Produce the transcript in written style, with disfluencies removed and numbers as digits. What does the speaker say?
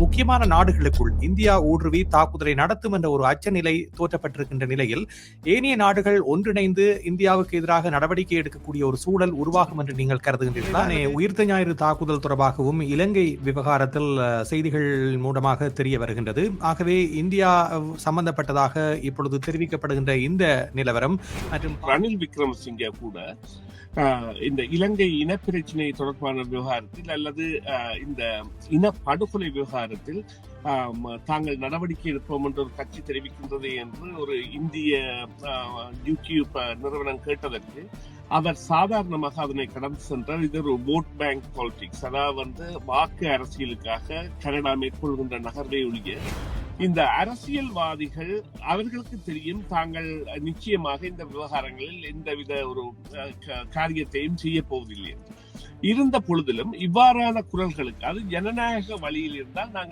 முக்கியமான நாடுகளுக்குள் இந்தியா ஊடுருவி தாக்குதலை நடத்தும் என்ற ஒரு அச்சநிலை தோற்றப்பட்டிருக்கின்ற நிலையில் ஏனைய நாடுகள் ஒன்றிணைந்து இந்தியாவுக்கு எதிராக நடவடிக்கை எடுக்கக்கூடிய ஒரு சூழல் உருவாகும் என்று நீங்கள் கருதுகின்றீர்களா? உயிர்த்த ஞாயிறு தாக்குதல் தொடர்பாகவும் இலங்கை விவகாரத்தில் செய்திகள் மூலமாக தெரிய வருகின்றது. ஆகவே இந்தியா சம்பந்தப்பட்டதாக இப்பொழுது தெரிவிக்கப்படுகின்ற இந்த நிலவரம் மற்றும் ரணில் விக்ரமசிங்கே கூட இந்த இலங்கை இனப்பிரச்சினை தொடர்பான விவகாரத்தில் அல்லது இந்த இனப்படுகொலை விவகாரத்தில் தாங்கள் நடவடிக்கை எடுப்போம் என்று ஒரு கட்சி தெரிவிக்கின்றது என்று ஒரு இந்திய யூடியூப் நிறுவனம் கேட்டதற்கு அவர் சாதாரணமாக அதனை கடந்து சென்றார். இது ஒரு ஓட் பேங்க் பாலிடிக்ஸ், அதாவது வாக்கு அரசியலுக்காக கனடா மேற்கொள்கின்ற நகர்வை ஒழிய இந்த அரசியல்வாதிகள் அவர்களுக்கு தெரியும் தாங்கள் நிச்சயமாக இந்த விவகாரங்களில் எந்தவித ஒரு காரியத்தையும் செய்ய போவதில்லை. இருந்த பொழுதிலும் இவ்வாறான குரல்களுக்கு அது ஜனநாயக வழியில் இருந்தால் நாங்கள்